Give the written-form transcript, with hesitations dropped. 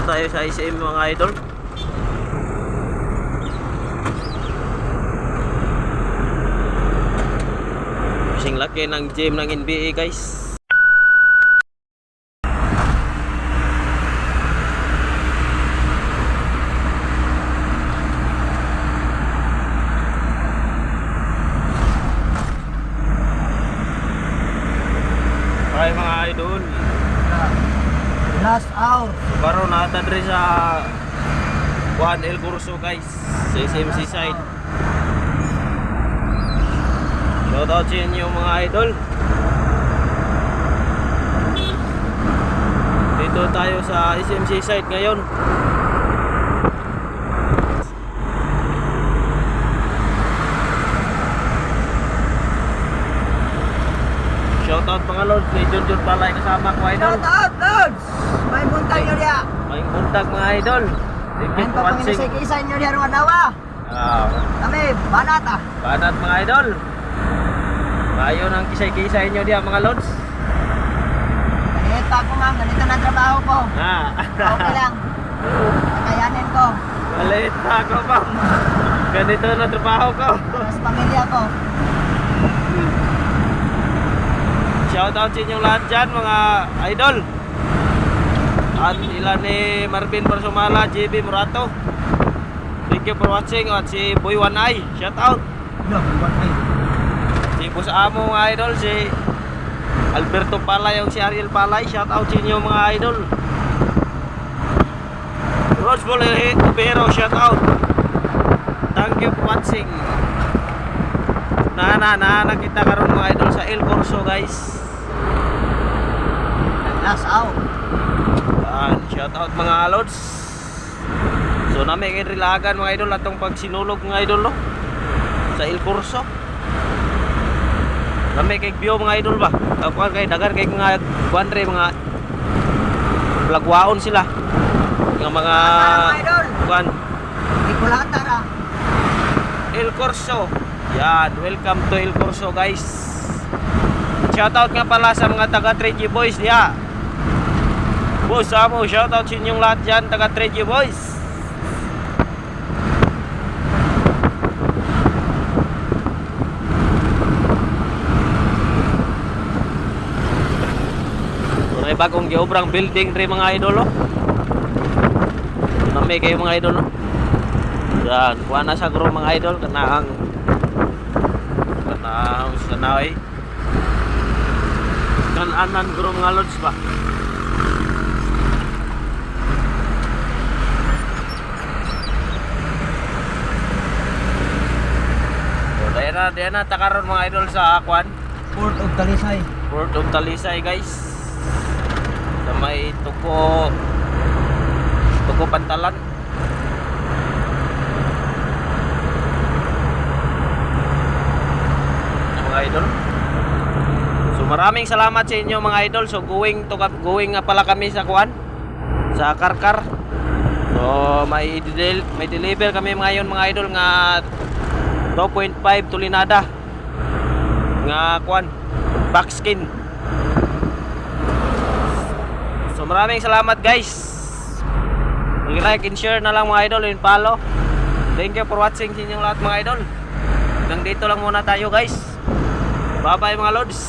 tayo sa ICM mga idol. Kasing laki ng gym ng NBA guys. Ay mga idol, Last hour. baro natin rin sa Juan El Curso guys, sa SMC side. Shoutout sa inyo mga idol. Dito tayo sa SMC side ngayon. Shoutout mga lords, may Junjun Palay kasama ko idol. Shout out, Lods! May buntag nyo diya. May bundag mga idol. Thank you Ayun for pa pang watching. inasay-kisay nyo diya ruwan nawa. Kami, banata. Banat mga idol. Ayaw ng kisay-kisay nyo diya mga lords. Ganito ako ma'am, ganito na trabaho ko. Okay lang. Kakayanin ko. Maliit na ako pa. Ganito na trabaho ko. Para sa pamilya ko. Shoutout sa inyong lahat dyan mga idol. At ilan ni Marvin Barsumala, JB Murato. Thank you for watching. At si Boy One Eye, shoutout. Si Boss Amo mga idol, si Alberto Palay, yung si Ariel Palay, shoutout sa inyo mga idol. Rose Bolero, shoutout. Thank you for watching. Na kita karon mga idol sa El Curso guys. Last hour. Shoutout mga lods. So nami kay rilagan mga idol atong pagsinulog mga idol no sa El Curso. Nami kay view mga idol ba. Kapag kay dagar kay mga kuantre mga lagwaon sila. Nga mga idol. kuan Ikulata ra. El Curso. Yan, welcome to El Curso guys. Shoutout nga pala sa mga taga 3G Boys diya. Boss Amo, shoutout sa inyong lahat dyan, taga 3G Boys. May bagong giobrang building rin mga idol, oh. Nami kayo mga idol, oh. Yan, kuha na sa group mga idol, kanang sanay. Kananan group mga lods ba? Diyan na takaron mga idol sa Akwan, Port of Talisay. Port of Talisay guys. Sa may Tuko Pantalan. Mga idol. So maraming salamat sa inyo mga idol. So going nga pala kami sa Akwan, sa Karkar. So may deliver kami ngayon mga idol nga 2.5 tulinada nga kuan backskin. So maraming salamat guys. Mag-like and share na lang mga idol, and follow. Thank you for watching sa inyong lahat mga idol. Hanggang dito lang muna tayo guys. Bye bye mga lods.